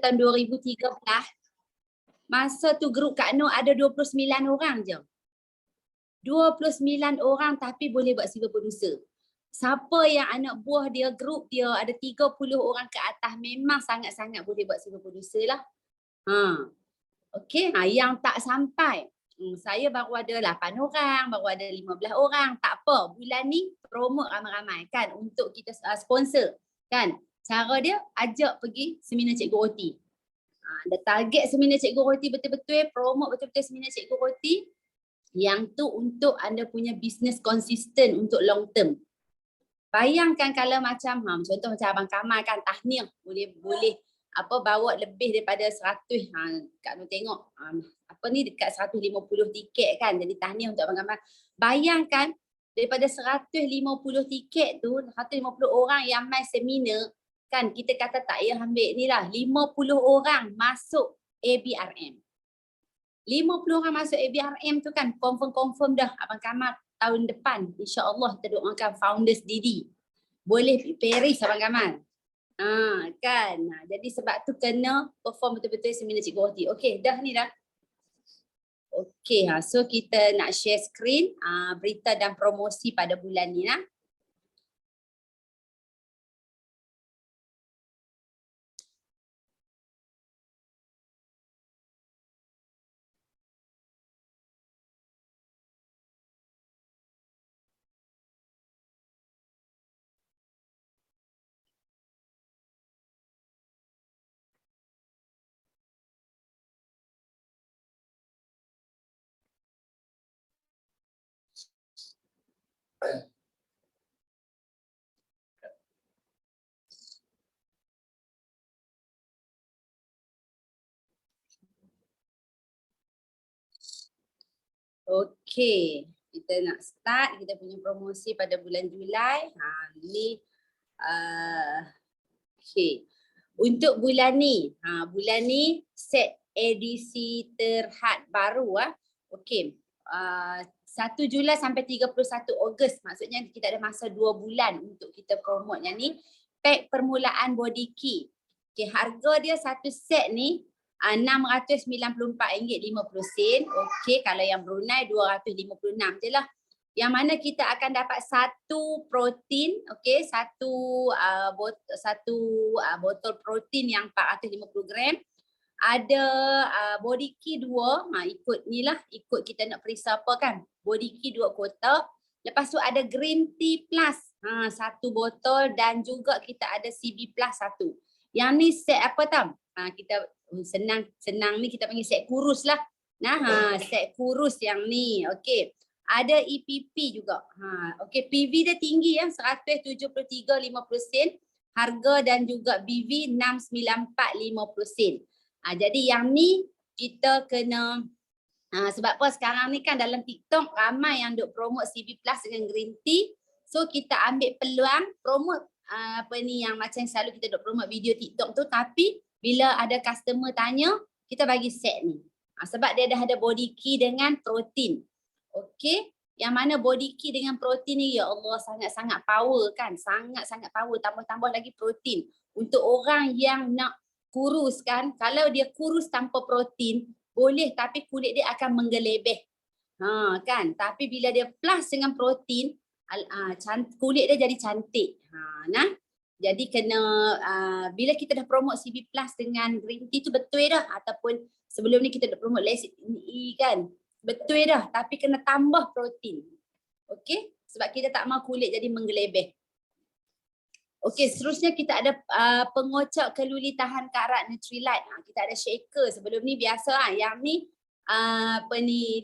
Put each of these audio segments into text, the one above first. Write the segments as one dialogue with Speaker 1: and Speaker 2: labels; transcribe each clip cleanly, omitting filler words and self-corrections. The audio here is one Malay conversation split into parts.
Speaker 1: tahun 2013, masa tu grup Kak Noh ada 29 orang je. 29 orang tapi boleh buat civil producer. Siapa yang anak buah dia, grup dia ada 30 orang ke atas, memang sangat-sangat boleh buat civil producer lah. Okey, yang tak sampai. Saya baru ada 8 orang, baru ada 15 orang. Tak apa, bulan ni promote ramai-ramai kan untuk kita sponsor kan. Cara dia ajak pergi seminar Cikgu Roti. Ada target seminar Cikgu Roti betul-betul, promote betul-betul seminar Cikgu Roti. Yang tu untuk anda punya bisnes konsisten untuk long term. Bayangkan kalau macam contoh macam Abang Kamal kan tahniah boleh bawa lebih daripada 100. Kak Nur tengok dekat 150 tiket kan, jadi tahniah untuk Abang Kamal. Bayangkan daripada 150 tiket tu, 150 orang yang main seminar kan, kita kata tak payah ambil ni lah, 50 orang masuk ABRM. 50 orang masuk ABRM tu kan confirm dah Abang Kamal tahun depan insya-Allah kita doakan founders Didi boleh pergi Paris Abang Kamal. Kan. Jadi sebab tu kena perform betul-betul seminar Cikgu Roti. Okey, dah ni dah. Okey, so kita nak share screen berita dan promosi pada bulan ni lah. Okey, kita nak start kita punya promosi pada bulan Julai. Ni okey. Untuk bulan ni set edisi terhad baru Okey. 1 Julai sampai 31 Ogos, maksudnya kita ada masa 2 bulan untuk kita promote yang ni. Pack permulaan body key. Okey, harga dia satu set ni RM694.50. Okey, kalau yang Brunei 256 je lah. Yang mana kita akan dapat satu protein, okey, satu botol protein yang 450 gram. Ada body key 2, ikut ni lah, ikut kita nak perisa apa kan. Body key 2 kotak. Lepas tu ada green tea plus satu botol dan juga kita ada CB plus satu. Yang ni set apa Tam? Kita senang ni kita panggil set kurus lah. Set kurus yang ni. Okey. Ada EPP juga. Okey, PV dia tinggi 173.50 sen. Harga dan juga BV 694.50 sen. Jadi yang ni kita kena sebab apa sekarang ni kan dalam TikTok ramai yang duk promote CB Plus dengan green tea. So kita ambil peluang promote yang macam selalu kita duk promote video TikTok tu, tapi bila ada customer tanya kita bagi set ni. Sebab dia dah ada body key dengan protein. Okey, yang mana body key dengan protein ni ya Allah sangat-sangat power kan, sangat-sangat power, tambah-tambah lagi protein. Untuk orang yang nak kurus kan, kalau dia kurus tanpa protein boleh tapi kulit dia akan menggelebeh. Kan, tapi bila dia plus dengan protein kulit dia jadi cantik. Jadi kena bila kita dah promote CB Plus dengan green tea tu betul dah, ataupun sebelum ni kita dah promote Lecithin E kan. Betul dah, tapi kena tambah protein. Okey, sebab kita tak mahu kulit jadi menggelebeh. Okey, seterusnya kita ada pengocok keluli tahan karat Nutrilite. Kita ada shaker. Sebelum ni biasa yang ni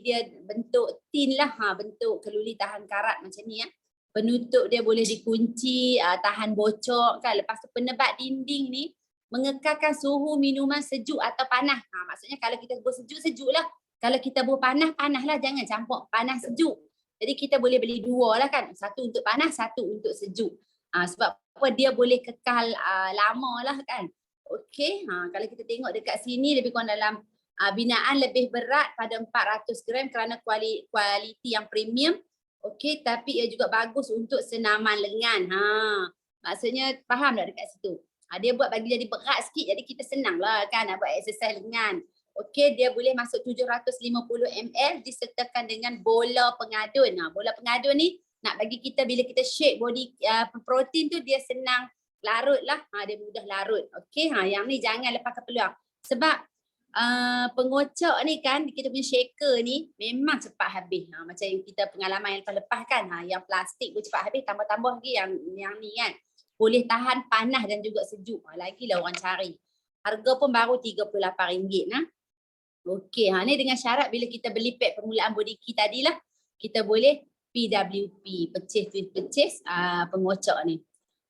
Speaker 1: dia bentuk tin lah, bentuk keluli tahan karat macam ni Penutup dia boleh dikunci, tahan bocor kan. Lepas tu penebat dinding ni mengekalkan suhu minuman sejuk atau panas. Maksudnya kalau kita buat sejuk lah. Kalau kita buat panas lah, jangan campur panas sejuk. Jadi kita boleh beli dua lah kan. Satu untuk panas, satu untuk sejuk. Sebab apa dia boleh kekal lama lah kan. Okey, kalau kita tengok dekat sini lebih kurang dalam binaan lebih berat pada 400 gram kerana kualiti yang premium. Okey, tapi ia juga bagus untuk senaman lengan. Maksudnya faham tak dekat situ? Dia buat bagi jadi berat sikit, jadi kita senang lah kan nak buat exercise lengan. Okey, dia boleh masuk 750 ml disertakan dengan bola pengadun. Bola pengadun ni nak bagi kita bila kita shake body protein tu dia senang larut lah. Dia mudah larut. Okey, yang ni jangan lepaskan peluang. Sebab pengocok ni kan, kita punya shaker ni memang cepat habis. Macam yang kita pengalaman yang lepas kan, yang plastik pun cepat habis, tambah-tambah lagi yang ni kan. Boleh tahan panas dan juga sejuk. Lagilah orang cari. Harga pun baru RM38 nah. Okey, ni dengan syarat bila kita beli pack permulaan body key tadilah, kita boleh PWP, purchase with purchase pengocok ni.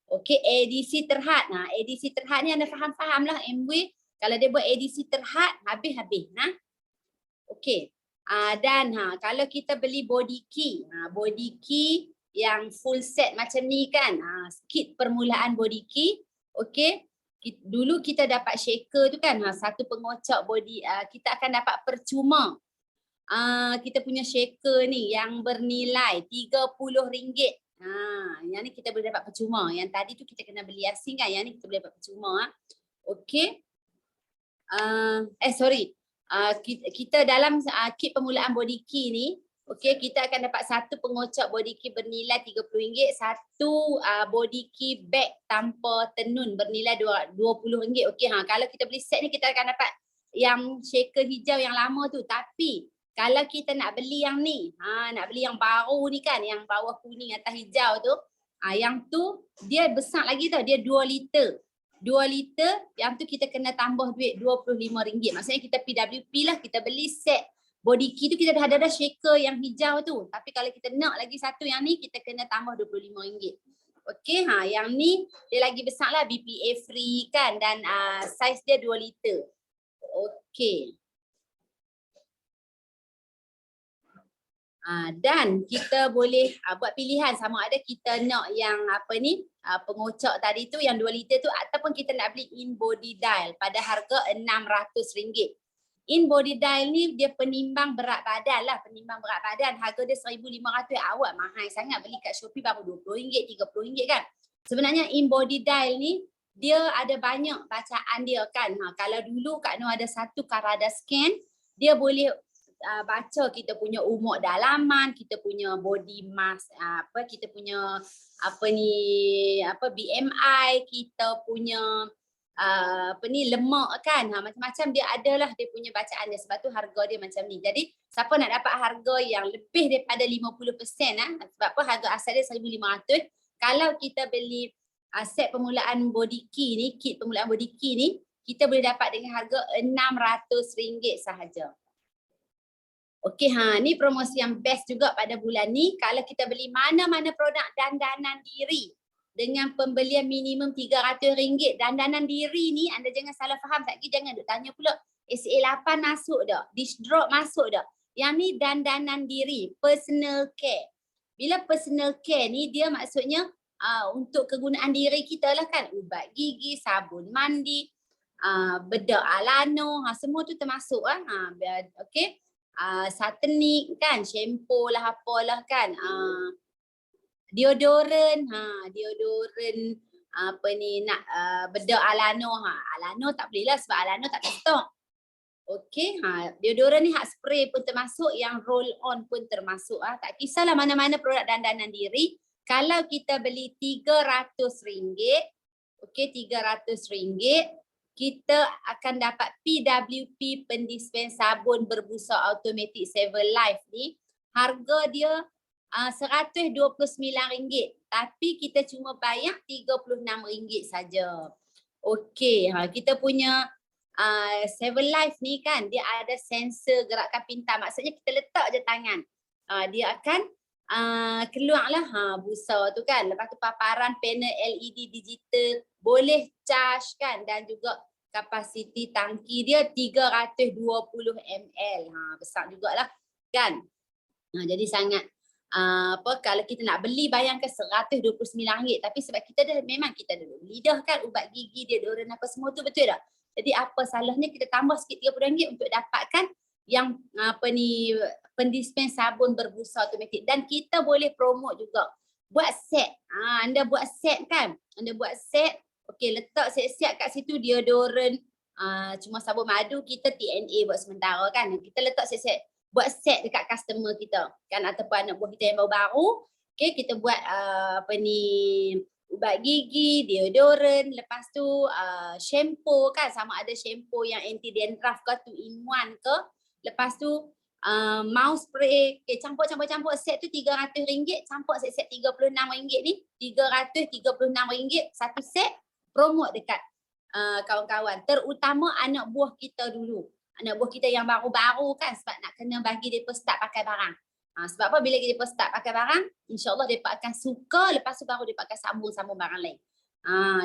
Speaker 1: Okey, ADC terhad. ADC terhad ni anda faham-faham lah MW. Kalau dia buat ADC terhad, habis-habis. Okey. Dan kalau kita beli body key yang full set macam ni kan, kit permulaan body key. Okey. Dulu kita dapat shaker tu kan, satu pengocok body, kita akan dapat percuma. Kita punya shaker ni yang bernilai RM30. Yang ni kita boleh dapat percuma. Yang tadi tu kita kena beli asing kan, yang ni kita boleh dapat percuma. Okey. Kita dalam kit permulaan body key ni, okey, kita akan dapat satu pengocok body key bernilai RM30, satu body key bag tanpa tenun bernilai RM20. Okey, kalau kita beli set ni kita akan dapat yang shaker hijau yang lama tu. Tapi kalau kita nak beli yang ni, nak beli yang baru ni kan, yang bawah kuning atas hijau tu, yang tu dia besar lagi tau, dia 2 liter. 2 liter, yang tu kita kena tambah duit RM25. Maksudnya kita PWP lah, kita beli set body key tu, kita dah ada shaker yang hijau tu. Tapi kalau kita nak lagi satu yang ni, kita kena tambah RM25. Okey, yang ni dia lagi besar lah, BPA free kan, dan saiz dia 2 liter. Okey. Dan kita boleh buat pilihan sama ada kita nak yang pengocok tadi tu yang 2 liter tu, ataupun kita nak beli in body dial pada harga RM600. In body dial ni dia penimbang berat badan lah, harga dia RM1,500. Awak mahal sangat, beli kat Shopee baru RM20, RM30 kan. Sebenarnya in body dial ni dia ada banyak bacaan dia kan. Kalau dulu Kak Nur ada satu Karada scan, dia boleh baca kita punya umur dalaman, kita punya body mass, kita punya BMI, kita punya lemak kan, macam-macam dia adalah dia punya bacaan dia. Sebab tu harga dia macam ni. Jadi siapa nak dapat harga yang lebih daripada 50%, sebab apa harga asal dia RM1,500, kalau kita beli set permulaan body key ni, kit permulaan body key ni, kita boleh dapat dengan harga RM600 sahaja. Okey, ni promosi yang best juga pada bulan ni. Kalau kita beli mana-mana produk dandanan diri dengan pembelian minimum RM300. Dandanan diri ni anda jangan salah faham. Tak kira jangan duk tanya pula SA8 masuk dah, dish drop masuk dah. Yang ni dandanan diri, personal care. Bila personal care ni dia maksudnya untuk kegunaan diri kita lah kan. Ubat gigi, sabun mandi, bedak Alano, semua tu termasuk okey. Satanik kan, shampoo lah apalah kan, deodoran, bedak Alano, Alano tak boleh lah sebab Alano tak ada stok. Okey, deodoran ni hak spray pun termasuk, yang roll on pun termasuk. Tak kisahlah mana-mana produk dandanan diri. Kalau kita beli RM300, okey, RM300, kita akan dapat PWP pendispen sabun berbusa automatik Saver Life ni. Harga dia RM129, tapi kita cuma bayar RM36 saja. Okey, kita punya Saver Life ni kan, dia ada sensor gerakan pintar. Maksudnya kita letak je tangan, dia akan keluarlah busa tu kan. Lepas tu paparan panel LED digital, boleh charge kan, dan juga kapasiti tangki dia 320 ml. Besar jugalah kan. Jadi sangat kalau kita nak beli bayangkan RM129, tapi sebab kita memang kita dah lidah kan, ubat gigi, deodoran apa semua tu, betul tak? Jadi apa salahnya kita tambah sikit RM30 untuk dapatkan yang pendispen sabun berbusa automatik. Dan kita boleh promote juga buat set. Anda buat set kan, anda buat set Okey, letak siap-siap kat situ deodorant, cuma sabun madu kita TNA buat sementara kan. Kita letak siap-siap buat set dekat customer kita kan ataupun anak buah kita yang baru-baru. Okey, kita buat apa ni, ubat gigi, deodorant, lepas tu shampoo kan, sama ada shampoo yang anti dandruff ke 2 in 1 ke. Lepas tu mouth spray, okay, campur set tu RM300, campur set RM36 ni, RM336 satu set, promote dekat kawan-kawan, terutama anak buah kita dulu. Anak buah kita yang baru-baru kan, sebab nak kena bagi mereka start pakai barang. Sebab apa, bila mereka start pakai barang, insyaAllah mereka akan suka, lepas tu baru mereka akan sambung-sambung barang lain.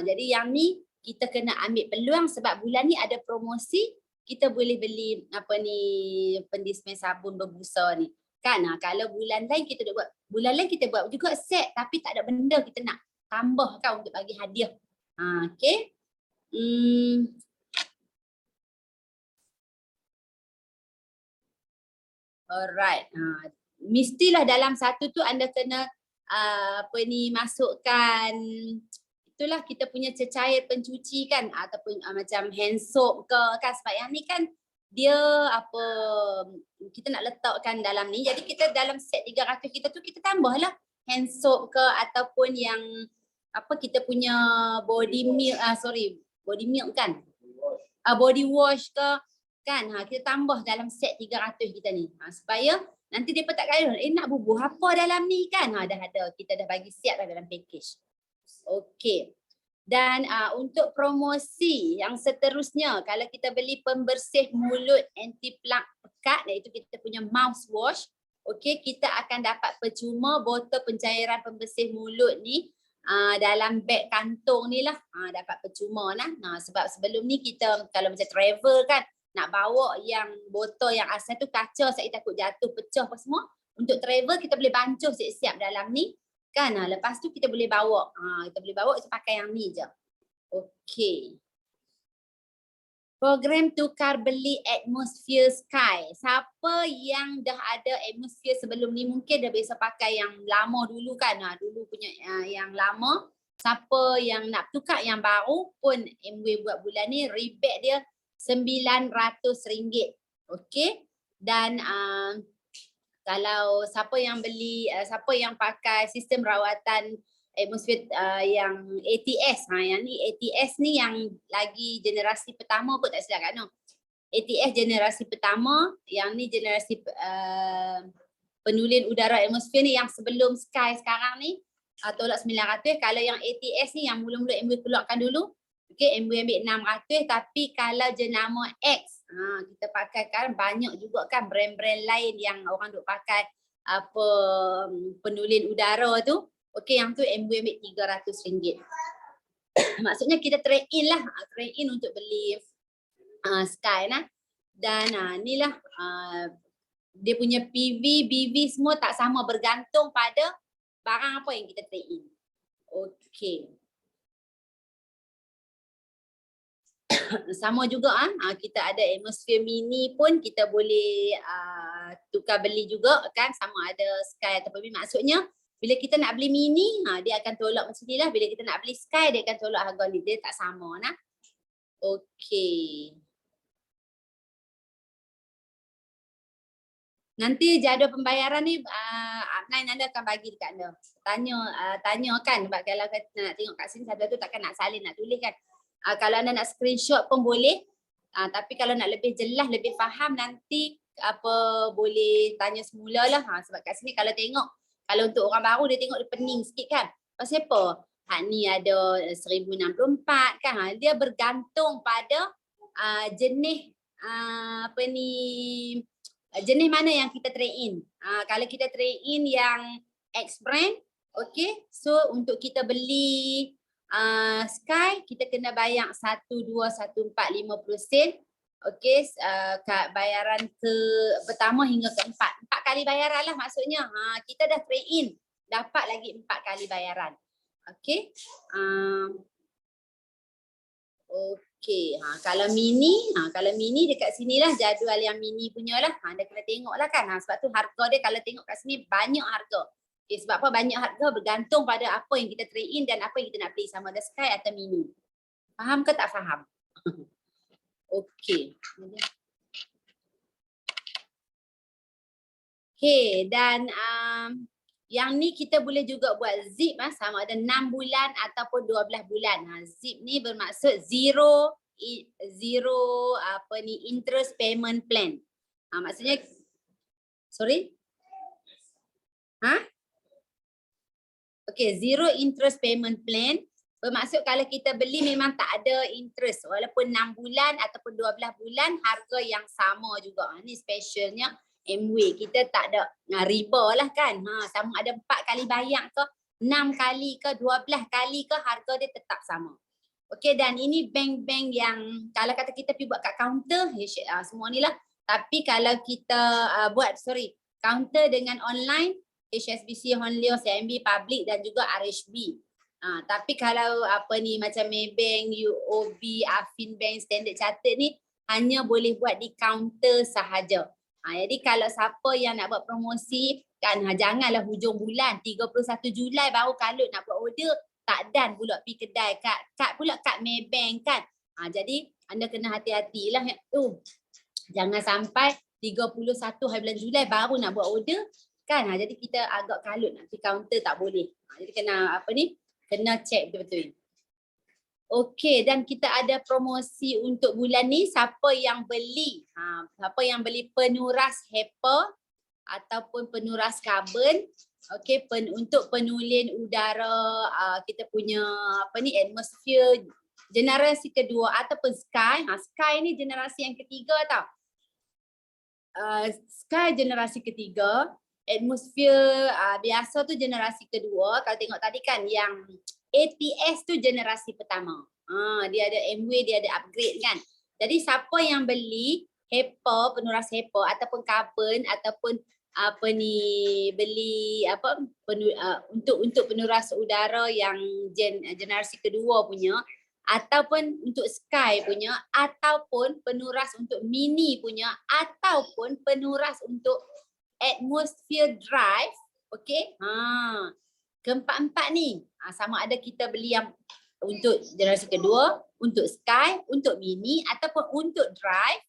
Speaker 1: Jadi yang ni kita kena ambil peluang sebab bulan ni ada promosi, kita boleh beli apa ni, pendispen sabun berbusa ni. Kan, kalau bulan lain kita buat, bulan lain kita buat juga set tapi tak ada benda kita nak tambah kan untuk bagi hadiah. Okay. Alright. Mestilah dalam satu tu anda kena apa ni, masukkan itulah kita punya cecair pencuci kan, ataupun macam hand soap ke kan, sebab yang ni kan dia apa, kita nak letakkan dalam ni, jadi kita dalam set 300 kita tu kita tambahlah hand soap ke ataupun yang apa, kita punya body milk, body milk kan, body wash ke kan, kita tambah dalam set 300 kita ni, supaya nanti dia tak kaya, nak bubuh apa dalam ni kan, dah ada, kita dah bagi siap dah dalam package. Okey. Dan untuk promosi yang seterusnya, kalau kita beli pembersih mulut anti plak pekat, iaitu kita punya mouthwash, okey, kita akan dapat percuma botol pencairan pembersih mulut ni dalam beg kantung ni lah, dapat percuma lah. Sebab sebelum ni kita kalau macam travel kan, nak bawa yang botol yang asal tu kaca, saya takut jatuh, pecah apa semua. Untuk travel kita boleh bancuh siap-siap dalam ni. Kan, lepas tu kita boleh bawa, kita boleh bawa, kita pakai yang ni je. Okey. Program tukar beli Atmosphere Sky. Siapa yang dah ada Atmosphere sebelum ni, mungkin dah biasa pakai yang lama dulu kan, dulu punya yang lama. Siapa yang nak tukar yang baru pun, MW buat bulan ni rebate dia RM900. Okey. Dan kalau siapa yang beli, siapa yang pakai sistem rawatan Atmosphere yang ATS, yang ni ATS ni yang lagi generasi pertama kot, tak silap kan, no? ATS generasi pertama, yang ni generasi penulin udara atmosfer ni, yang sebelum Sky sekarang ni tolak 900. Kalau yang ATS ni yang mula-mula MW keluarkan dulu, okay, MW ambil 600, tapi kalau jenama X, kita pakai kan banyak juga kan brand-brand lain yang orang duk pakai apa penulin udara tu. Okey, yang tu MW ambil RM300. Maksudnya kita trade in lah, trade in untuk beli Sky lah. Dan ni lah dia punya PV, BV semua tak sama, bergantung pada barang apa yang kita trade in. Okey. Sama juga kita ada Atmosphere Mini pun kita boleh tukar beli juga kan, sama ada Sky ataupun Mini. Maksudnya bila kita nak beli Mini, dia akan tolak macam ni lah. Bila kita nak beli Sky, dia akan tolak harga ni. Dia tak sama nah. Okey. Nanti jadual pembayaran ni Adnan anda akan bagi dekat anda. Tanya kan, sebab kalau nak tengok kat sini satu tu takkan nak salin, nak tulis kan. Kalau anda nak screenshot pun boleh. Tapi kalau nak lebih jelas, lebih faham, nanti apa boleh tanya semula lah. Sebab kat sini kalau tengok, kalau untuk orang baru dia tengok dia pening sikit kan. Pasal apa? Ni ada 1064 kan. Dia bergantung pada jenis apa ni, jenis mana yang kita trade in. Kalau kita trade in yang X brand, okay, so untuk kita beli Sky, kita kena bayar 121450 sen. Okey, bayaran ke pertama hingga keempat. 4 kali bayaran lah maksudnya. Kita dah trade in, dapat lagi 4 kali bayaran. Okey. Okey, kalau mini dekat sinilah jadual yang mini punya lah. Anda kena tengok lah kan. Sebab tu harga dia kalau tengok kat sini banyak harga. Okay, sebab apa banyak harga bergantung pada apa yang kita trade in dan apa yang kita nak beli, sama ada Sky atau mini. Faham ke tak faham? Okey. Okay, dan yang ni kita boleh juga buat zip sama ada 6 bulan ataupun 12 bulan. Zip ni bermaksud zero interest payment plan. Maksudnya sorry? Okay, zero interest payment plan bermaksud kalau kita beli memang tak ada interest walaupun 6 bulan ataupun 12 bulan harga yang sama juga. Ni specialnya MW, kita tak ada riba lah kan. Sama ada 4 kali bayar ke, 6 kali ke, 12 kali ke, harga dia tetap sama. Okey, dan ini bank-bank yang kalau kata kita pergi buat kat kaunter, semua ni lah. Tapi kalau kita kaunter dengan online, HSBC, Hon Leong, CIMB, Public dan juga RHB. Tapi kalau macam Maybank, UOB, Affinbank, Standard Chartered ni hanya boleh buat di kaunter sahaja. Jadi kalau siapa yang nak buat promosi kan, janganlah hujung bulan 31 Julai baru kalut nak buat order, tak dan pula pergi kedai kad Maybank kan. Jadi anda kena hati-hatilah tu. Jangan sampai 31 hari bulan Julai baru nak buat order kan. Jadi kita agak kalut nak pergi kaunter, tak boleh. Jadi kena kena check betul-betul. Okey, dan kita ada promosi untuk bulan ni. Siapa yang beli penuras HEPA ataupun penuras karbon, okey, untuk penulen udara, kita punya atmosphere generasi kedua ataupun Sky. Sky ni generasi yang ketiga tau. Sky generasi ketiga, atmosphere biasa tu generasi kedua. Kalau tengok tadi kan yang ATS tu generasi pertama. Dia ada MW, dia ada upgrade kan. Jadi siapa yang beli HEPA, penuras HEPA ataupun karbon ataupun untuk penuras udara yang generasi kedua punya, ataupun untuk Sky punya, ataupun penuras untuk mini punya, ataupun penuras untuk atmosphere drive, okey. Keempat-empat ni sama ada kita beli yang untuk generasi kedua, untuk Sky, untuk mini ataupun untuk drive.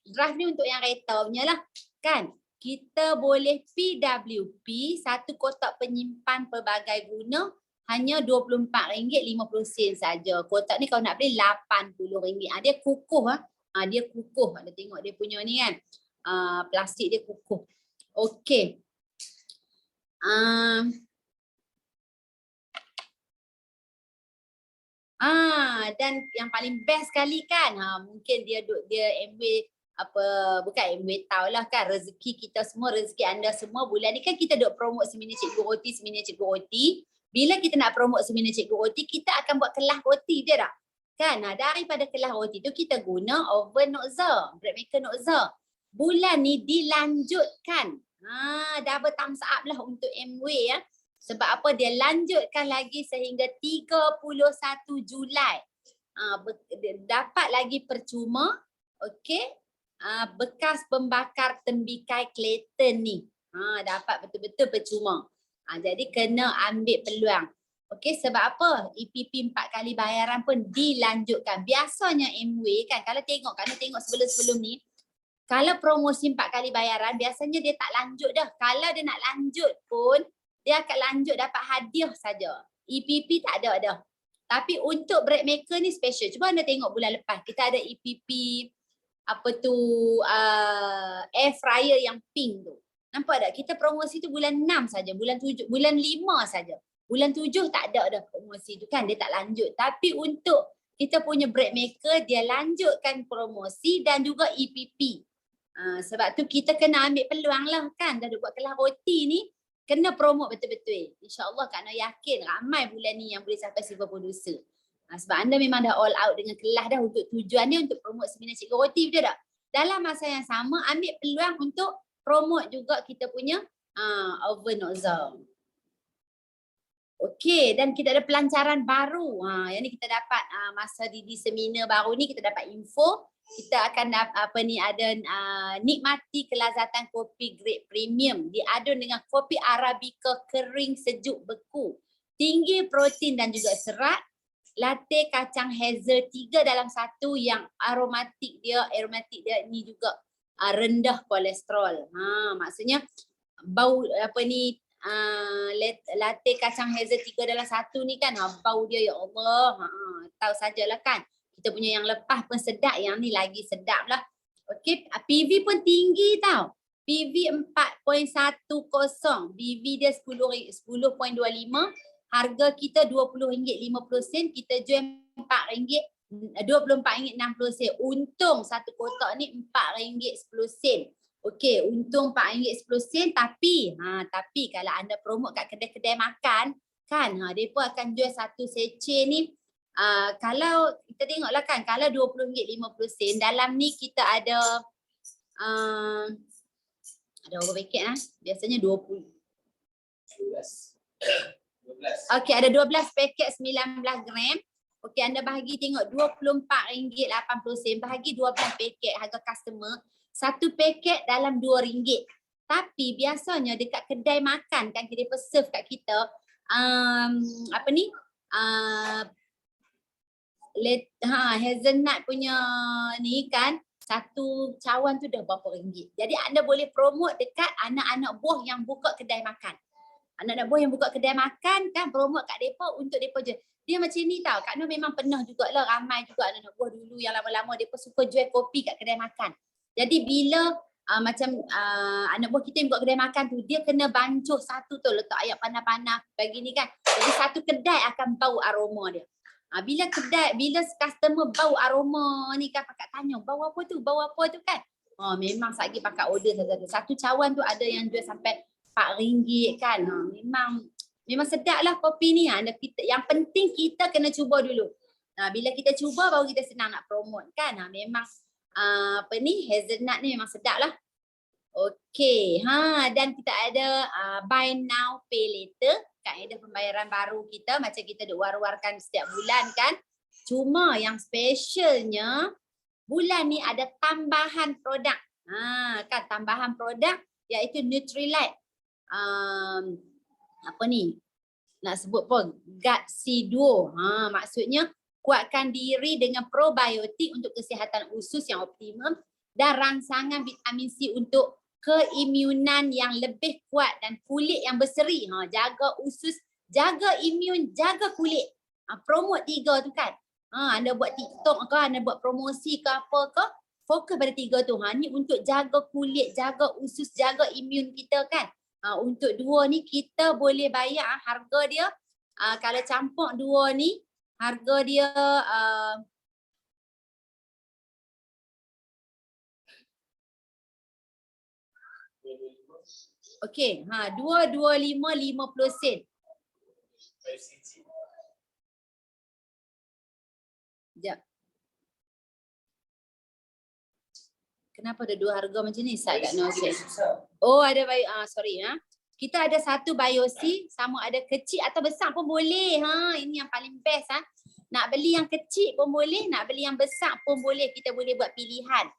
Speaker 1: Drive ni untuk yang kereta punya lah kan. Kita boleh PWP, satu kotak penyimpan pelbagai guna, hanya RM24.50 saja. Kotak ni kalau nak beli RM80. Dia kukuh dia kukuh. Ada tengok dia punya ni kan. Plastik dia kukuh. Okey. Dan yang paling best sekali kan, mungkin dia MW bukan MW tahulah kan, rezeki kita semua, rezeki anda semua bulan ni kan kita duk promote seminar Cikgu Roti. Bila kita nak promote seminar Cikgu Roti, kita akan buat kelas roti dia tak? Kan, daripada kelas roti tu kita guna oven Noxa, bread maker Noxa. Bulan ni dilanjutkan. Double thumbs up lah untuk MW ya. Sebab apa? Dia lanjutkan lagi sehingga 31 Julai. Dapat lagi percuma, okey, bekas pembakar tembikai Clayton ni. Dapat betul-betul percuma. Jadi kena ambil peluang. Okey, sebab apa? EPP 4 kali bayaran pun dilanjutkan. Biasanya MW kan, kalau tengok sebelum-sebelum ni, kalau promosi 4 kali bayaran, biasanya dia tak lanjut dah. Kalau dia nak lanjut pun, dia akan lanjut dapat hadiah saja. EPP tak ada dah. Tapi untuk bread maker ni special. Cuba anda tengok bulan lepas. Kita ada EPP air fryer yang pink tu. Nampak tak? Kita promosi tu bulan 6 saja, bulan 7, bulan 5 saja. Bulan 7 tak ada dah promosi tu kan, dia tak lanjut. Tapi untuk kita punya bread maker, dia lanjutkan promosi dan juga EPP. Sebab tu kita kena ambil peluang lah kan. Dah buat kelas roti ni, kena promote betul-betul. InsyaAllah Kak Noh yakin ramai bulan ni yang boleh sampai silver producer. Sebab anda memang dah all out dengan kelas dah untuk tujuan dia untuk promote seminar Cikgu Roti, betul tak? Dalam masa yang sama ambil peluang untuk promote juga kita punya oven Noxa. Okey, dan kita ada pelancaran baru. Yang ni kita dapat masa di seminar baru ni kita dapat info. Kita akan ada nikmati kelazatan kopi grade premium diadun dengan kopi Arabica kering sejuk beku. Tinggi protein dan juga serat. latte kacang hazel 3 dalam 1 yang aromatik dia ni juga rendah kolesterol. Maksudnya bau apa ni latte kacang hazel 3 dalam 1 ni kan bau dia ya Allah. Tahu sajalah kan. Kita punya yang lepas pun sedap, yang ni lagi sedap lah. Okey, PV pun tinggi tau. PV 4.10, BV dia 10.25, harga kita RM20.50, kita jual RM24.60. Untung satu kotak ni RM4.10. Okey, untung RM4.10, tapi kalau anda promote kat kedai-kedai makan kan, depa akan jual satu sachet ni. Kalau kita tengoklah kan, kalau RM20.50, dalam ni kita ada berapa paket biasanya 20. 12. Okey, ada 12 paket 19 gram. Okey, anda bahagi tengok RM24.80, bahagi 12 paket harga customer. Satu paket dalam RM2. Tapi biasanya dekat kedai makan kan, kita serve kat kita hazelnut punya ni kan, satu cawan tu dah berapa ringgit. Jadi anda boleh promote dekat anak-anak buah yang buka kedai makan. Anak-anak buah yang buka kedai makan kan, promote kat depa untuk depa je. Dia macam ni tau. Kak Nur memang pernah jugalah, ramai juga anak-anak buah dulu yang lama-lama depa suka jual kopi kat kedai makan. Jadi bila anak buah kita yang buka kedai makan tu, dia kena bancuh satu tu, letak air panas-panas bagi ni kan. Jadi satu kedai akan bau aroma dia. Bila customer bau aroma ni kan, pakat tanya bau apa tu kan. Memang satgi pakat order saja. Satu cawan tu ada yang jual sampai RM4 kan. Memang sedap lah kopi ni. Yang penting kita kena cuba dulu. Bila kita cuba baru kita senang nak promote kan. Memang hazelnut ni memang sedap lah. Okey, dan kita ada buy now pay later, kaedah pembayaran baru kita, macam kita duk war-warkan setiap bulan kan. Cuma yang specialnya bulan ni ada tambahan produk. Kan tambahan produk iaitu Nutrilite. Nak sebut pun Gut C Duo. Maksudnya kuatkan diri dengan probiotik untuk kesihatan usus yang optimum dan rangsangan vitamin C untuk keimunan yang lebih kuat dan kulit yang berseri. Jaga usus, jaga imun, jaga kulit. Promote 3 tu kan. Anda buat TikTok ke, anda buat promosi ke apa ke, fokus pada 3 tu. Ni untuk jaga kulit, jaga usus, jaga imun kita kan. Untuk 2 ni kita boleh bayar harga dia, kalau campur 2 ni harga dia okey, 225 50 sen. Sekejap. Kenapa ada 2 harga macam ni? Saya kat Notion. Oh, ada sorry Kita ada satu Biosi, sama ada kecil atau besar pun boleh. Ini yang paling best Nak beli yang kecil pun boleh, nak beli yang besar pun boleh. Kita boleh buat pilihan.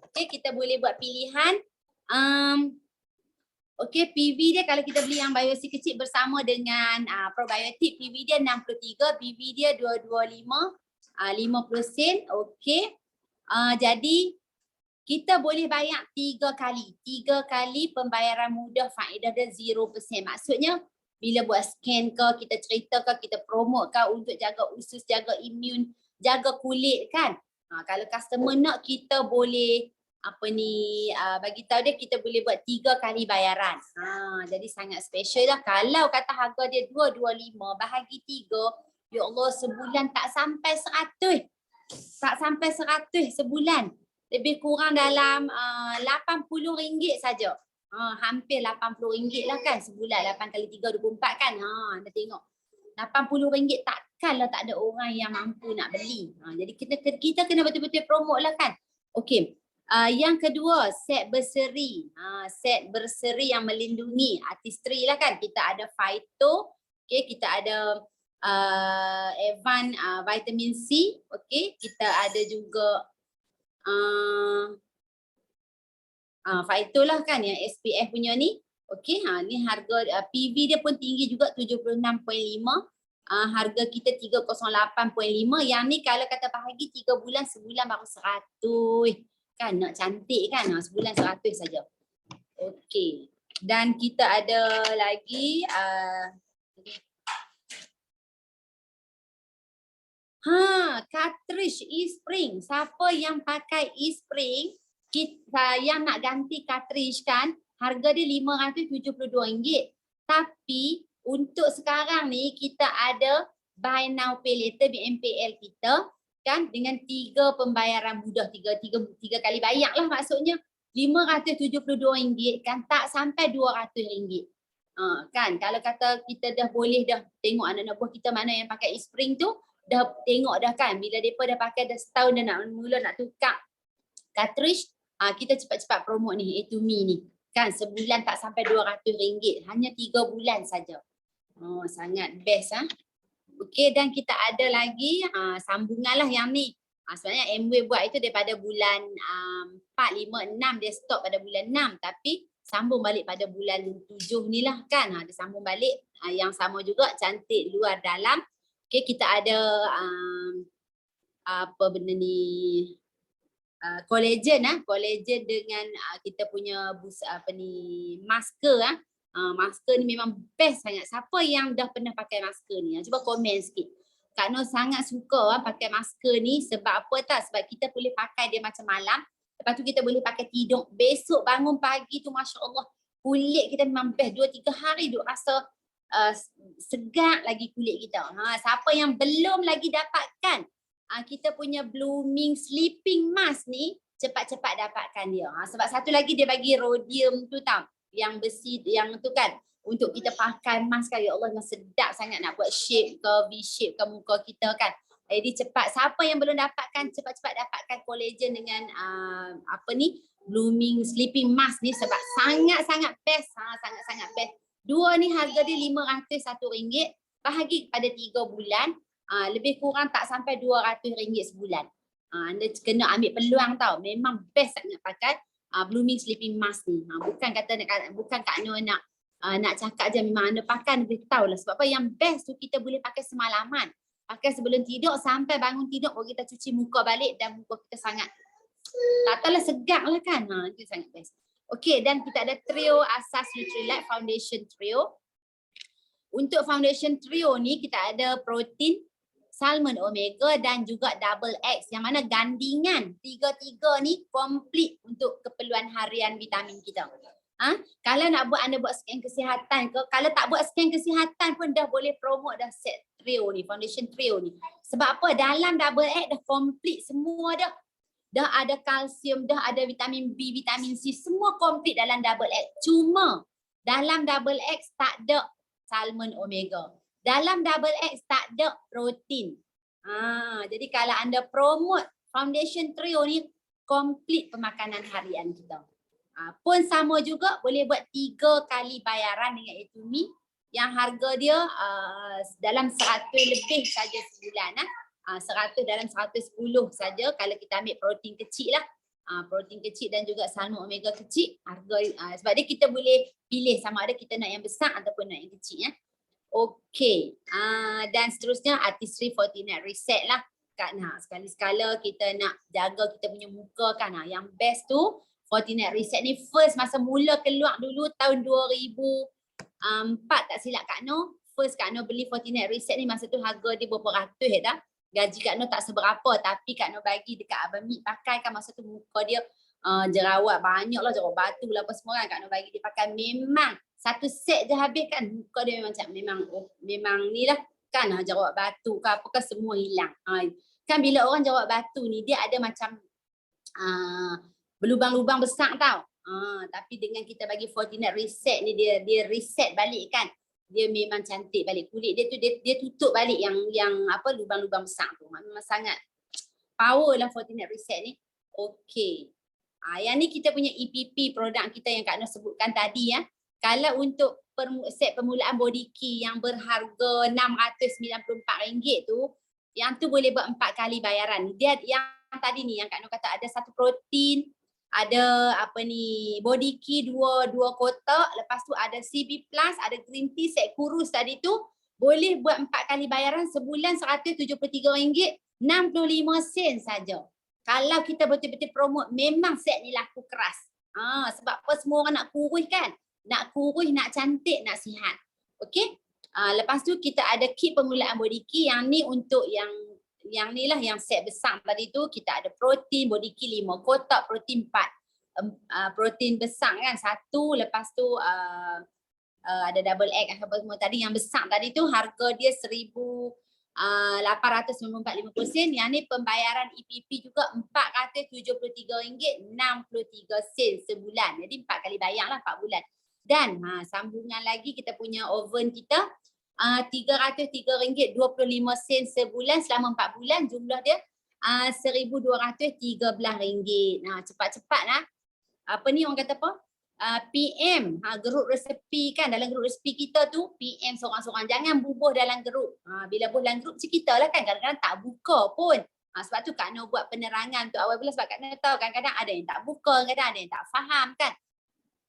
Speaker 1: Okey, kita boleh buat pilihan. Okey, PV dia kalau kita beli yang Biosi kecil bersama dengan probiotik, PV dia 63, BV dia 225, 50 sen. Okey. Jadi kita boleh bayar 3 kali. 3 kali pembayaran mudah, faedah dia 0%. Maksudnya bila buat scan ke, kita cerita ke, kita promote ke untuk jaga usus, jaga imun, jaga kulit kan. Kalau customer nak, kita boleh bagi tahu dia, kita boleh buat 3 kali bayaran. Jadi sangat special lah. Kalau kata harga dia 225 bahagi 3, ya Allah, sebulan tak sampai 100. Tak sampai 100 sebulan. Lebih kurang dalam RM80 saja. Hampir RM80 lah kan sebulan. 8 kali 3, 24 kan. Anda tengok. RM80 takkanlah tak ada orang yang mampu nak beli. Jadi kita kena betul-betul promote lah kan. Okey. Yang kedua, set berseri. Set berseri yang melindungi artistry lah kan. Kita ada Phyto. Okay, kita ada Advan vitamin C. Okay, kita ada juga Phyto lah kan yang SPF punya ni. Okey, ni harga PV dia pun tinggi juga 76.5. harga kita 308.5. Yang ni kalau kata bahagi 3 bulan, sebulan baru 100. Kan nak cantik kan? Sebulan 100 saja. Okey. Dan kita ada lagi cartridge e-spring. Siapa yang pakai e-spring, kita yang nak ganti cartridge kan, harga dia RM572. Tapi untuk sekarang ni kita ada buy now pay later BNPL kita kan, dengan 3 pembayaran mudah, 3 kali bayar lah maksudnya. RM572 kan, tak sampai RM200. Kan kalau kata kita dah boleh dah tengok anak-anak buah kita mana yang pakai e-spring tu, dah tengok dah kan, bila mereka dah pakai dah setahun dah nak mula nak tukar cartridge, kita cepat-cepat promote ni A2Me ni kan, sebulan tak sampai RM200, hanya 3 bulan saja. Sangat best Okey, dan kita ada lagi sambungan lah yang ni. Sebenarnya Amway buat itu daripada bulan 4, 5, 6, dia stop pada bulan 6, tapi sambung balik pada bulan 7 ni lah kan. Dia sambung balik yang sama juga, cantik luar dalam. Okey, kita ada apa benda ni, collagen collagen dengan kita punya masker masker ni memang best sangat. Siapa yang dah pernah pakai masker ni? Cuba komen sikit. Kak Nur sangat suka pakai masker ni. Sebab apa tak? Sebab kita boleh pakai dia macam malam. Lepas tu kita boleh pakai tidur. Besok bangun pagi tu Masya Allah, kulit kita memang best. 2-3 hari duk rasa segar lagi kulit kita. Siapa yang belum lagi dapatkan kita punya blooming sleeping mask ni, cepat-cepat dapatkan dia. Sebab satu lagi dia bagi rhodium tu tau, yang besi yang tu kan, untuk kita pakai mask kan. Ya Allah, memang sedap sangat nak buat shape ke V-shape ke muka kita kan. Jadi cepat, siapa yang belum dapatkan, cepat-cepat dapatkan collagen dengan blooming sleeping mask ni, sebab sangat-sangat best. Sangat-sangat best. Dua ni harga dia RM501, bahagi pada 3 bulan, lebih kurang tak sampai RM200 sebulan. Anda kena ambil peluang tau, memang best sangat pakai blooming sleeping mask ni. Bukan Kak Nur nak cakap je, memang anda pakai anda boleh tahu lah. Sebab apa, yang best tu kita boleh pakai semalaman. Pakai sebelum tidur sampai bangun tidur, baru kita cuci muka balik dan muka kita sangat tak tahulah, segar lah kan. Itu sangat best. Okey, dan kita ada trio asas Nutrilite Foundation Trio. Untuk Foundation Trio ni kita ada protein, salmon omega dan juga double X, yang mana gandingan tiga-tiga ni komplit untuk keperluan harian vitamin kita. Kalau nak buat, anda buat scan kesihatan ke, kalau tak buat scan kesihatan pun dah boleh promote dah set trio ni, Foundation Trio ni. Sebab apa? Dalam double X dah komplit semua dah. Dah ada kalsium, dah ada vitamin B, vitamin C, semua komplit dalam double X. Cuma dalam double X tak ada salmon omega. Dalam double X tak ada protein. Jadi kalau anda promote Foundation Trio ni, komplit pemakanan harian kita. Pun sama juga, boleh buat 3 kali bayaran dengan A2Me, yang harga dia dalam 100 lebih saja sebulan. 100 dalam 110 saja kalau kita ambil protein kecil lah. Protein kecil dan juga salmon omega kecil. Harga sebab dia kita boleh pilih sama ada kita nak yang besar ataupun nak yang kecil ya. Okey. Dan seterusnya Artistry Fortinet Reset lah. Sekali-sekala kita nak jaga kita punya muka kan. Yang best tu Fortinet Reset ni first masa mula keluar dulu tahun 2004 tak silap Kak Nur. First Kak Nur beli Fortinet Reset ni, masa tu harga dia berapa ratus dah. Gaji Kak Nur tak seberapa, tapi Kak Nur bagi dekat Abang Mik pakai kan, masa tu muka dia jerawat banyak lah, jerawat batu lah apa semua kan. Kak Nur bagi dia pakai, memang satu set je habis kan. Muka dia memang ni lah kan, jerawat batu ke apa ke semua hilang. Kan bila orang jerawat batu ni dia ada macam berlubang-lubang besar tau. Tapi dengan kita bagi Fortinet Reset ni, dia reset balik kan. Dia memang cantik balik kulit dia tu, dia tutup balik yang apa lubang-lubang besar tu. Memang sangat power lah Fortinet Reset ni. Okey. Yang ni kita punya EPP produk kita yang Kak Nur sebutkan tadi ya. Kalau untuk set permulaan body key yang berharga RM694 tu, yang tu boleh buat 4 kali bayaran. Dia yang tadi ni yang Kak Nur kata ada satu protein, ada body key dua kotak, lepas tu ada CB plus, ada green tea set kurus tadi tu, boleh buat 4 kali bayaran sebulan RM173.65 saja. Kalau kita betul-betul promote, memang set ni laku keras. Sebab apa, semua orang nak kurus kan? Nak kurus, nak cantik, nak sihat. Okey? Lepas tu kita ada kit permulaan body key. Yang ni untuk yang ni lah, yang set besar tadi tu. Kita ada protein, body key 5 kotak, protein 4. Protein besar kan 1, lepas tu ada double egg apa semua tadi. Yang besar tadi tu harga dia RM1,894.50. Yang ni pembayaran EPP juga RM473.63 sebulan. Jadi 4 kali bayar lah 4 bulan. Dan sambungan lagi kita punya oven kita RM303.25 sebulan selama 4 bulan. Jumlah dia RM1,213. Cepat-cepat lah. Apa ni orang kata apa? PM grup resepi kan, dalam grup resepi kita tu PM seorang-seorang, jangan bubuh dalam grup. Bila bubuh dalam grup macam kita lah kan, kadang-kadang tak buka pun. Sebab tu Kak Nur buat penerangan tu awal bila, sebab Kak Nur tahu kadang-kadang ada yang tak buka, kadang ada yang tak faham kan.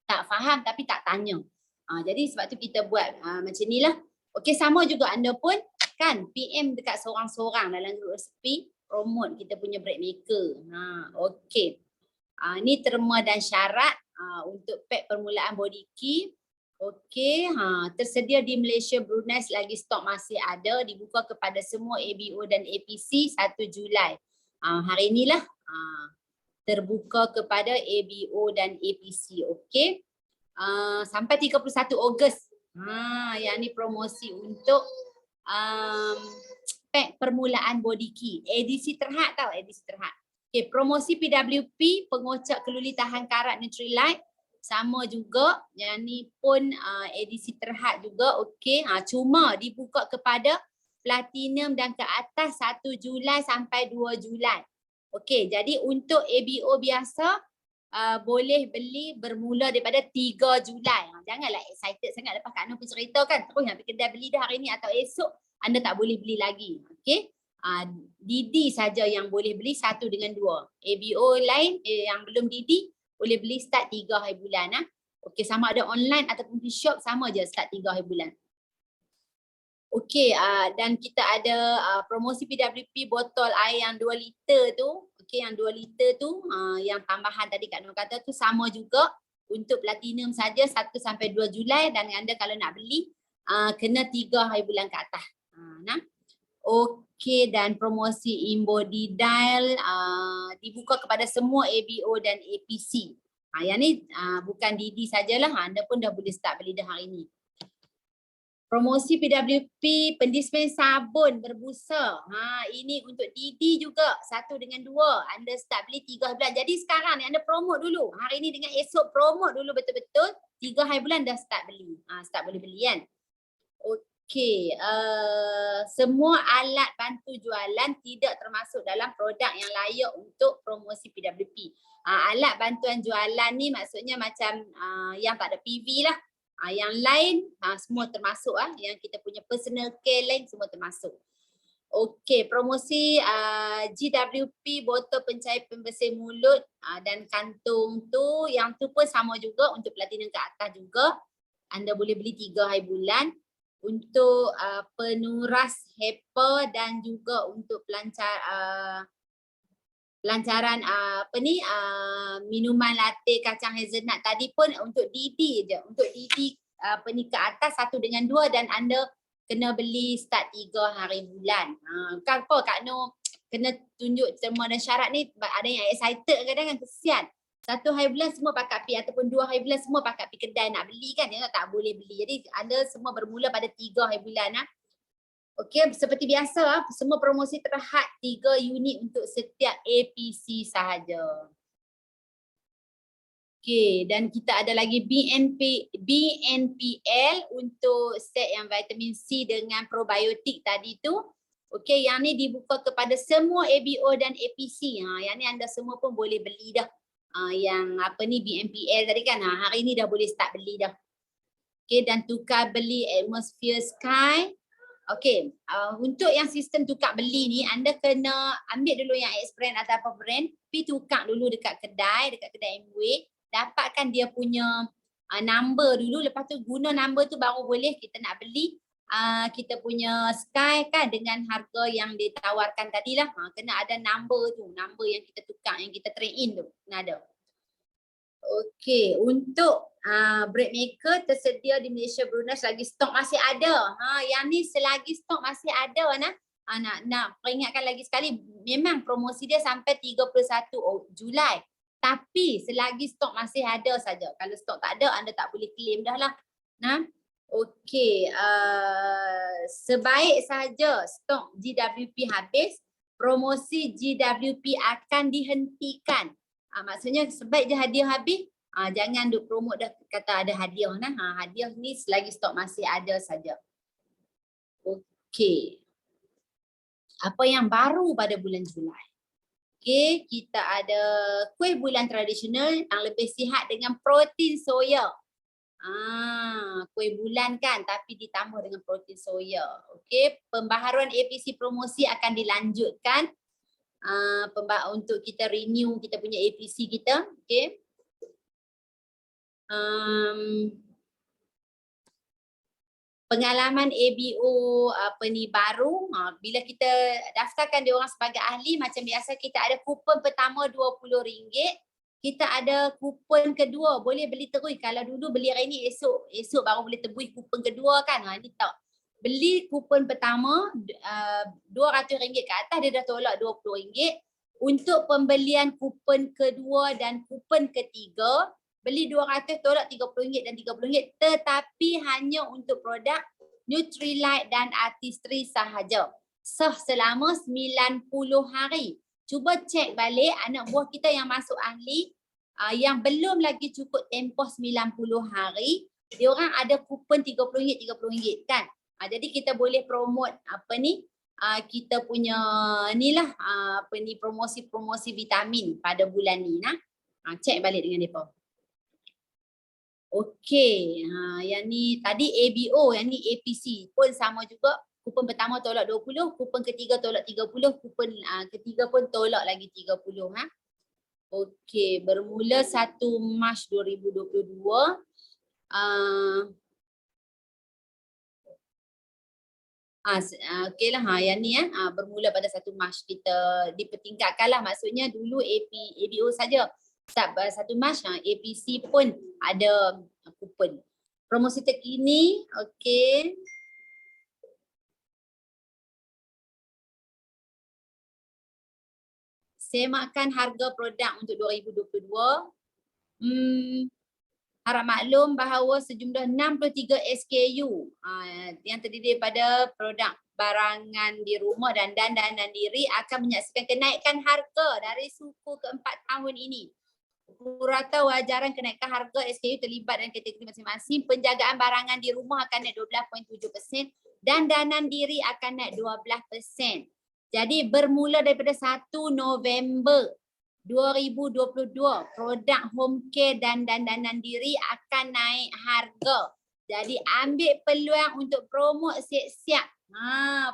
Speaker 1: Tak faham tapi tak tanya. Jadi sebab tu kita buat macam ni lah. Okey, sama juga anda pun kan PM dekat seorang-seorang dalam grup resepi, promote kita punya bread maker. Okey. Ni terma dan syarat untuk pack permulaan body key. Okey, tersedia di Malaysia, Brunei selagi stok masih ada, dibuka kepada semua ABO dan APC 1 Julai. Hari inilah terbuka kepada ABO dan APC. Okey. Sampai 31 Ogos. Yang ni promosi untuk pack permulaan body key. Edisi terhad tau, edisi terhad. Okay, promosi PWP, pengocak keluli tahan karat Nutrilite. Sama juga, yang ni pun edisi terhad juga. Okey, cuma dibuka kepada platinum dan ke atas 1 Julai sampai 2 Julai. Okey, jadi untuk ABO biasa boleh beli bermula daripada 3 Julai. Janganlah excited sangat lepas Kak Nur pun cerita kan, terus nak pergi kedai beli dah hari ni atau esok, anda tak boleh beli lagi. Okey. Didi saja yang boleh beli 1 dengan 2. ABO lain yang belum Didi boleh beli start 3 hari bulan. Okey, sama ada online ataupun di shop sama je start 3 hari bulan. Okey, dan kita ada promosi PWP botol air yang 2 liter tu. Okey, yang 2 liter tu yang tambahan tadi Kak Nur kata tu sama juga untuk platinum saja 1 sampai 2 Julai, dan anda kalau nak beli kena 3 hari bulan ke atas. Okey, dan promosi InBody Dial dibuka kepada semua ABO dan APC. Yang ni bukan Didi sajalah, anda pun dah boleh start beli dah hari ni. Promosi PWP pendispen sabun berbusa. Ini untuk Didi juga 1 dengan 2. Anda start beli 3 hari bulan. Jadi sekarang ni anda promote dulu. Hari ni dengan esok promote dulu betul-betul. 3 hari bulan dah start beli. Start boleh beli kan. Okey, semua alat bantu jualan tidak termasuk dalam produk yang layak untuk promosi PWP. Alat bantuan jualan ni maksudnya macam yang tak ada PV lah. Yang lain semua termasuk yang kita punya personal care lain semua termasuk. Okey, promosi GWP botol pencair pembersih mulut dan kantung tu, yang tu pun sama juga untuk platinum ke atas juga. Anda boleh beli 3 hari bulan. Untuk penuras HEPA dan juga untuk pelancaran minuman latte kacang hazelnut tadi pun untuk Didi je. Untuk Didi ke atas 1 dengan 2, dan anda kena beli start 3 hari bulan. Kan apa Kak Nur kena tunjuk terma dan syarat ni, ada yang excited kadang-kadang kesian. 1 hari bulan semua pakat pi ataupun 2 hari bulan semua pakat pi kedai nak beli kan, dia tak boleh beli. Jadi anda semua bermula pada 3 hari bulan. Okey, seperti biasa semua promosi terhad 3 unit untuk setiap APC sahaja. Okey, dan kita ada lagi BNPL untuk set yang vitamin C dengan probiotik tadi tu. Okey, yang ni dibuka kepada semua ABO dan APC. Yang ni anda semua pun boleh beli dah. Yang apa ni BNPL tadi kan, hari ni dah boleh start beli dah. Okey, dan tukar beli Atmosphere Sky. Okey, untuk yang sistem tukar beli ni, anda kena ambil dulu yang X-brand atau apa brand, pergi tukar dulu dekat kedai MW, dapatkan dia punya number dulu, lepas tu guna number tu baru boleh kita nak beli kita punya Sky kan dengan harga yang ditawarkan tadilah. Kena ada number tu, number yang kita tukar, yang kita trade in tu, kena ada. Okey, untuk bread maker tersedia di Malaysia, Brunei selagi stok masih ada. Yang ni selagi stok masih ada nah. Nak peringatkan lagi sekali, memang promosi dia sampai 31 Julai. Tapi selagi stok masih ada saja. Kalau stok tak ada, anda tak boleh claim dah lah. Nah, okey, sebaik saja stok GWP habis, promosi GWP akan dihentikan. Maksudnya sebaik je hadiah habis, jangan duk promote dah kata ada hadiah nah. Hadiah ni selagi stok masih ada saja. Okey. Apa yang baru pada bulan Julai? Okey, kita ada kuih bulan tradisional yang lebih sihat dengan protein soya. Kuih bulan kan, tapi ditambah dengan protein soya. Okey, pembaharuan APC promosi akan dilanjutkan. Untuk kita renew kita punya APC kita. Okey. Pengalaman ABO baru, bila kita daftarkan dia orang sebagai ahli, macam biasa kita ada kupon pertama RM20, kita ada kupon kedua, boleh beli terus. Kalau dulu beli hari ni, esok baru boleh tebus kupon kedua kan. Ni tak. Beli kupon pertama RM200 ke atas, dia dah tolak RM20. Untuk pembelian kupon kedua dan kupon ketiga, beli RM200 tolak RM30 dan RM30, tetapi hanya untuk produk Nutrilite dan Artistry sahaja. Selama 90 hari. Cuba cek balik anak buah kita yang masuk ahli, yang belum lagi cukup tempoh 90 hari, dia orang ada kupon RM30 kan. Jadi kita boleh promote kita punya inilah promosi vitamin pada bulan ni nah. Cek balik dengan depa. Okey, yang ni tadi ABO, yang ni APC pun sama juga. Kupon pertama tolak 20, kupon ketiga tolak 30, kupon ketiga pun tolak lagi 30 Okey, bermula 1 Mac 2022. Okeylah, yang ni bermula pada 1 Mac kita dipertingkatkanlah, maksudnya dulu ABO saja. 1 Mac APC pun ada kupon. Promosi terkini, okey. Semakan harga produk untuk 2022. Harap maklum bahawa sejumlah 63 SKU yang terdiri daripada produk barangan di rumah dan dandanan diri akan menyaksikan kenaikan harga dari suku keempat tahun ini. Purata wajaran kenaikan harga SKU terlibat dalam kategori masing-masing. Penjagaan barangan di rumah akan naik 12.7%, dan dandanan diri akan naik 12%. Jadi bermula daripada 1 November 2022, produk home care dan dandanan diri akan naik harga. Jadi ambil peluang untuk promote siap-siap.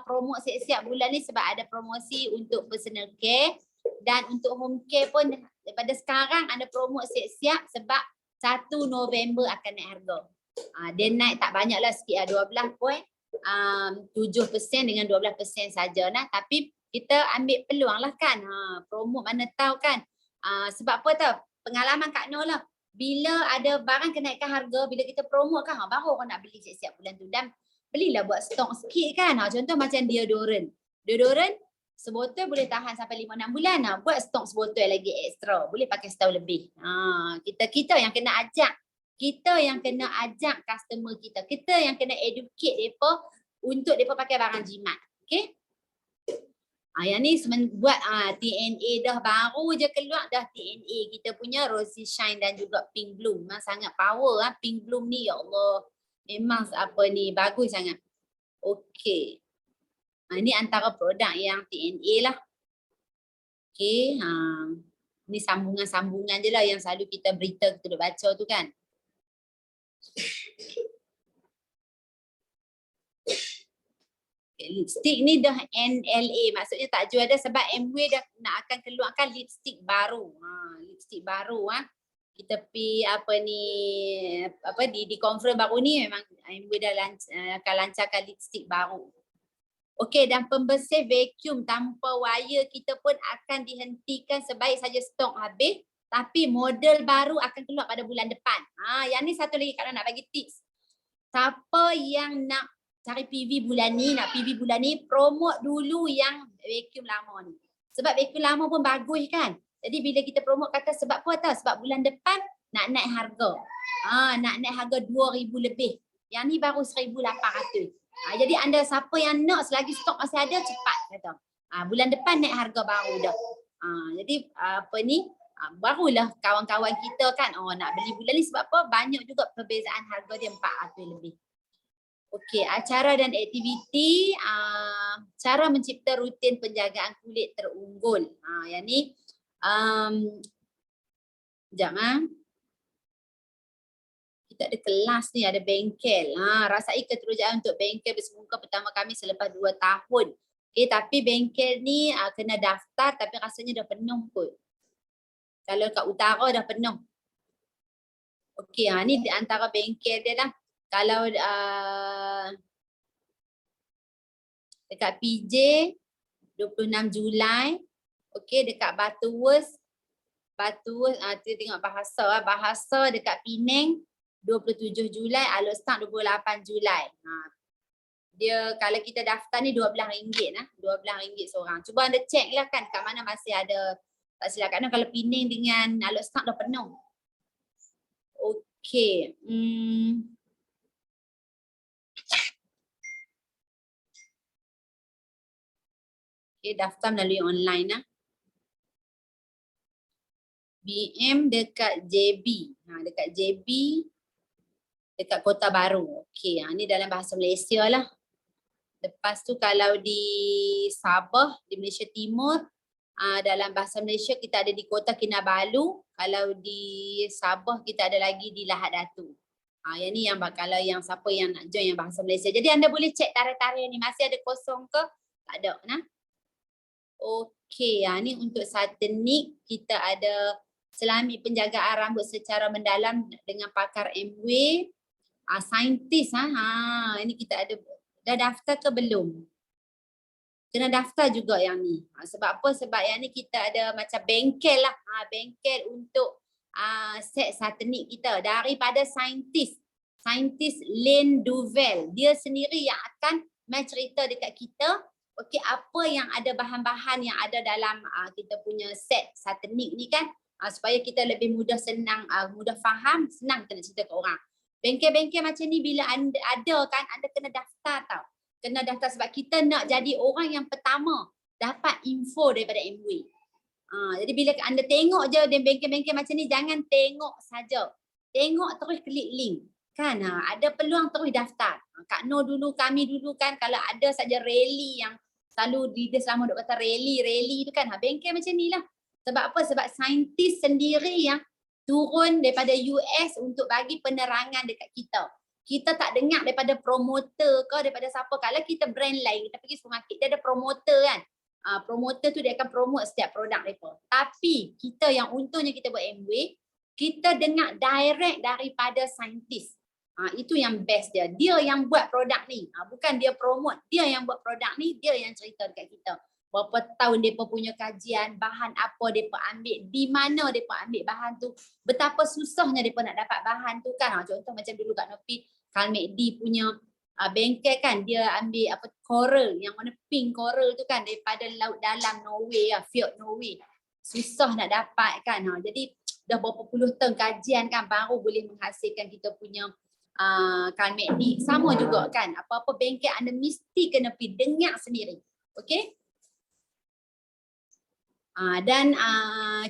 Speaker 1: Promote siap-siap bulan ni sebab ada promosi untuk personal care, dan untuk home care pun daripada sekarang ada promote siap-siap sebab 1 November akan naik harga. Dia naik tak banyaklah sikit, 12.7% dengan 12% saja nah, tapi kita ambil peluang lah kan, promote mana tahu kan. Sebab apa tahu, pengalaman Kak Noh lah, bila ada barang kenaikan harga, bila kita promote kan, baru orang nak beli siap-siap bulan tu, dan belilah buat stok sikit kan. Contoh macam deodorant sebotol boleh tahan sampai 5-6 bulan. Buat stok sebotol lagi ekstra, boleh pakai setahun lebih. Kita yang kena ajak, customer kita yang kena educate mereka untuk mereka pakai barang jimat. Okay? Yang ni buat TNA dah baru je keluar dah, TNA kita punya Rosy Shine dan juga Pink Bloom. Sangat power Pink Bloom ni, ya Allah. Memang bagus sangat. Okey. Ini antara produk yang TNA lah. Okey, ni sambungan-sambungan je lah yang selalu kita berita kita duk baca tu kan. Lipstick ni dah NLA, maksudnya tak jual dah sebab MW dah nak akan keluarkan lipstick baru. Lipstick baru kita pi di conference baru ni memang MW dah akan lancarkan lipstick baru. Okey, dan pembersih vacuum tanpa wire kita pun akan dihentikan sebaik saja stok habis, tapi model baru akan keluar pada bulan depan. Yang ni satu lagi kalau nak bagi tips. Siapa yang nak cari PV bulan ni, promote dulu yang vacuum lama ni. Sebab vacuum lama pun bagus kan. Jadi bila kita promote kata sebab apa tahu? Sebab bulan depan nak naik harga. Nak naik harga 2,000 lebih. Yang ni baru 1,800. Jadi anda siapa yang nak selagi stok masih ada cepat kata. Bulan depan naik harga baru dah. Jadi barulah kawan-kawan kita kan nak beli bulan ni sebab apa? Banyak juga perbezaan harga dia 400 lebih. Okey, acara dan aktiviti, cara mencipta rutin penjagaan kulit terunggul. Yang ni sekejap kita ada kelas ni, ada bengkel. Rasai keterujaan untuk bengkel bersemuka pertama kami selepas 2 tahun. Okey, tapi bengkel ni kena daftar tapi rasanya dah penuh kot. Kalau kat utara dah penuh. Okey, ni di antara bengkel dia lah. Kalau dekat PJ 26 Julai. Okey, dekat Butterworth kita tengok bahasa dekat Penang 27 Julai, Alor-Stang 28 Julai. Dia kalau kita daftar ni RM12 lah, RM12 seorang. Cuba anda check lah kan kat mana masih ada. Tak silap kat mana kalau Penang dengan Alor-Stang dah penuh. Okey. Okay, daftar melalui online lah. BM dekat JB. Dekat JB, dekat Kota Baru. Okey, ni dalam bahasa Malaysia lah. Lepas tu kalau di Sabah, di Malaysia Timur, dalam bahasa Malaysia kita ada di Kota Kinabalu. Kalau di Sabah kita ada lagi di Lahad Datu. Yang ni yang kalau yang siapa yang nak join yang bahasa Malaysia. Jadi anda boleh cek tarikh-tarikh ni masih ada kosong ke? Tak ada nah. Okey, ni untuk Satanik kita ada selami penjagaan rambut secara mendalam dengan pakar MW, saintis. Ini kita ada dah daftar ke belum? Kena daftar juga yang ni. Sebab apa? Sebab yang ni kita ada macam bengkel lah. Bengkel untuk set Satanik kita daripada saintis Lane Duvel. Dia sendiri yang akan main cerita dekat kita. Okey, apa yang ada bahan-bahan yang ada dalam kita punya set Satanik ni kan, supaya kita lebih mudah mudah faham, senang kita nak cerita ke orang. Bengkel-bengkel macam ni bila anda ada kan, anda kena daftar tau. Kena daftar sebab kita nak jadi orang yang pertama dapat info daripada MW. Jadi bila anda tengok je di bengkel-bengkel macam ni, jangan tengok saja. Tengok terus klik link. Kan, ada peluang terus daftar. Kak Noh dulu, kami dulu kan, kalau ada saja rally yang selalu dia selama duk kata rally tu kan, bengkel macam ni lah. Sebab apa? Sebab saintis sendiri yang turun daripada US untuk bagi penerangan dekat kita. Kita tak dengar daripada promoter ke, daripada siapa. Kalau kita brand lain, kita pergi supermarket, dia ada promoter kan. Promoter tu dia akan promote setiap produk mereka. Tapi kita yang untungnya kita buat MW, kita dengar direct daripada saintis. Itu yang best dia. Dia yang buat produk ni. Bukan dia promote. Dia yang buat produk ni, dia yang cerita dekat kita. Berapa tahun mereka punya kajian, bahan apa mereka ambil, di mana mereka ambil bahan tu, betapa susahnya mereka nak dapat bahan tu kan. Contoh macam dulu Kak Nopi, Kalmekdi punya bengkel kan, dia ambil coral, yang warna pink coral tu kan, daripada laut dalam Norway, Fjord Norway. Susah nak dapat kan. Jadi dah berapa puluh tahun kajian kan, baru boleh menghasilkan kita punya Kalmekdi. Sama juga kan, apa-apa bengkel anda mesti kena pergi dengar sendiri. Okey? Dan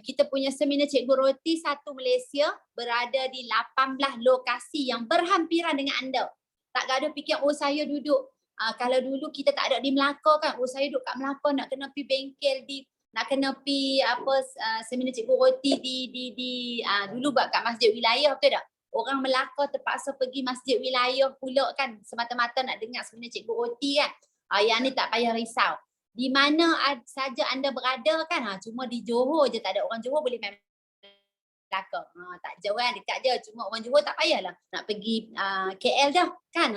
Speaker 1: kita punya seminar Cikgu Roti satu Malaysia berada di 18 lokasi yang berhampiran dengan anda. Tak ada fikir, saya duduk, kalau dulu kita tak ada di Melaka kan, saya duduk kat Melaka nak kena pergi bengkel nak kena pergi seminar Cikgu Roti dulu buat kat masjid wilayah, betul tak? Orang Melaka terpaksa pergi masjid wilayah pula kan, semata-mata nak dengar seminar Cikgu Roti kan. Yang ni tak payah risau. Di mana saja anda berada kan, cuma di Johor je tak ada. Orang Johor boleh main Melaka. Tak jauh kan, dekat je. Cuma orang Johor tak payahlah nak pergi KL dah kan.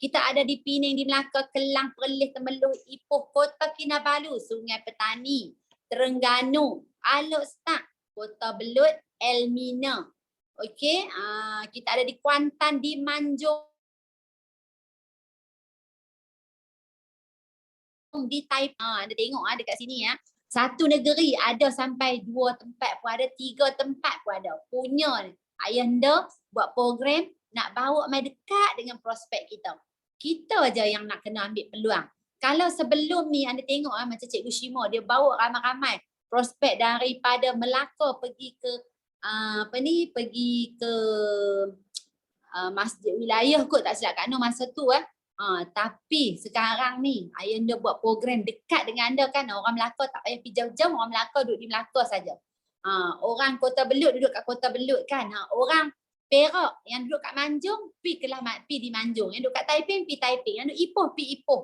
Speaker 1: Kita ada di Pening, di Melaka, Kelang, Perlis, Temerloh, Ipoh, Kota Kinabalu, Sungai Petani, Terengganu, Alor Setak, Kota Belud, Elmina. Okey, kita ada di Kuantan, di Manjung, di Taipei. Anda tengok dekat sini ya. Satu negeri ada sampai 2 tempat pun ada, 3 tempat pun ada. Punya ayahanda buat program nak bawa mai dekat dengan prospek kita. Kita aja yang nak kena ambil peluang. Kalau sebelum ni anda tengok macam Cikgu Shima, dia bawa ramai-ramai prospek daripada Melaka pergi ke pergi ke masjid wilayah kot, tak silap Kak Noh masa tu tapi sekarang ni ayahanda buat program dekat dengan anda kan. Orang Melaka tak payah pergi jauh-jauh, orang Melaka duduk di Melaka saja. Orang Kota Belud duduk kat Kota Belud kan. Orang Perak yang duduk kat Manjung pergi di Manjung, yang duduk kat Taiping pergi Taiping, yang duduk Ipoh pergi Ipoh.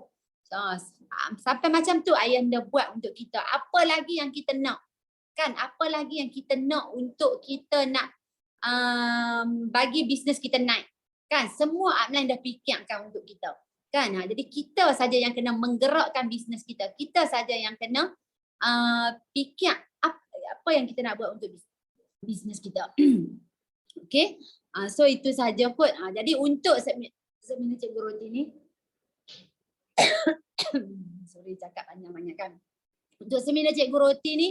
Speaker 1: Sampai macam tu ayahanda buat untuk kita. Apa lagi yang kita nak kan? Apa lagi yang kita nak untuk kita nak bagi bisnes kita naik kan? Semua upline dah fikirkan untuk kita kan. Jadi kita saja yang kena menggerakkan bisnes kita. Kita saja yang kena fikir apa yang kita nak buat untuk bisnes kita. Okey, so itu saja kot. Jadi untuk seminar Cikgu Roti ni sorry cakap banyak-banyak kan. Untuk seminar Cikgu Roti ni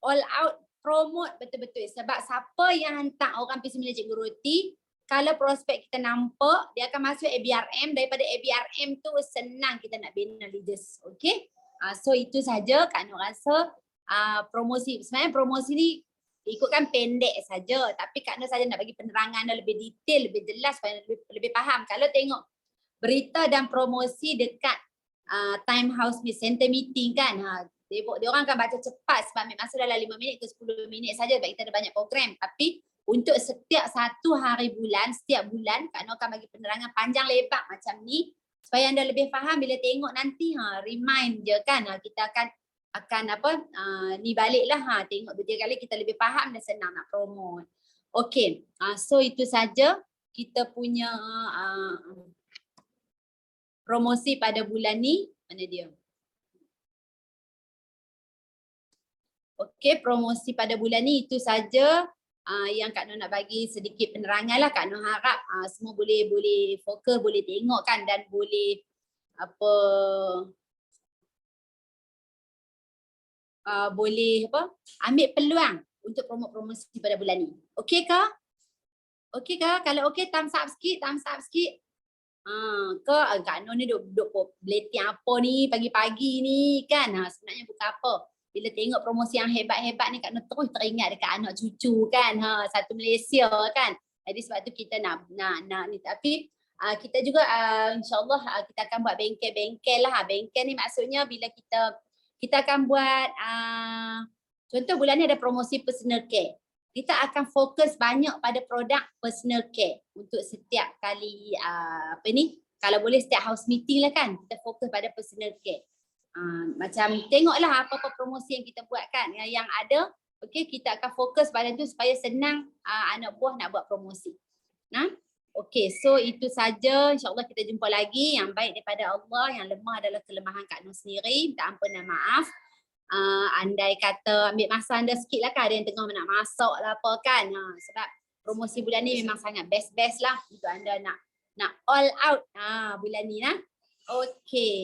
Speaker 1: all out promote betul-betul. Sebab siapa yang hantar orang pergi seminar Cikgu Roti, kalau prospek kita nampak, dia akan masuk ABRM. Daripada ABRM tu senang kita nak bina leaders. Okey, so itu saja Kak Noh rasa promosi. Sebenarnya promosi ni ikutkan pendek saja, tapi Kak Noh saja nak bagi penerangan lebih detail, lebih jelas supaya lebih faham. Kalau tengok berita dan promosi dekat time house center meeting kan, dia orang akan baca cepat sebab ambil masa dalam 5 minit ke 10 minit saja sebab kita ada banyak program. Tapi untuk setiap satu hari bulan, setiap bulan Kak Noh akan bagi penerangan panjang lebar macam ni supaya anda lebih faham. Bila tengok nanti remind je kan, kita akan ni baliklah tengok 2-3 kali kita lebih faham dan senang nak promote. Okey, so itu saja kita punya promosi pada bulan ni. Mana dia? Okey, promosi pada bulan ni itu saja yang Kak Noh nak bagi sedikit penerangan lah. Kak Noh harap semua boleh fokus, boleh tengok kan, dan boleh boleh ambil peluang untuk promosi pada bulan ni. Okey kah? Okey kah? Kalau okey thumbs up sikit, thumbs up sikit. Kak Noh ni duduk beleting apa ni pagi-pagi ni kan. Sebenarnya bukan apa. Bila tengok promosi yang hebat-hebat ni Kak Noh terus teringat dekat anak cucu kan. Satu Malaysia kan. Jadi sebab tu kita nak ni. Tapi kita juga insyaAllah kita akan buat bengkel lah. Bengkel ni maksudnya bila kita akan buat contoh bulan ni ada promosi personal care. Kita akan fokus banyak pada produk personal care untuk setiap kali kalau boleh setiap house meeting lah kan, kita fokus pada personal care. Macam tengoklah apa-apa promosi yang kita buat kan, yang ada. Okey, kita akan fokus pada tu supaya senang anak buah nak buat promosi. Okey, so itu saja. InsyaAllah kita jumpa lagi. Yang baik daripada Allah, yang lemah adalah kelemahan Kak Noh sendiri. Minta ampun dan maaf. Andai kata ambil masa anda sikit lah kan, ada yang tengah nak masak lah apa kan. Sebab promosi bulan ni memang sangat best lah untuk anda nak all out bulan ni lah. Okey.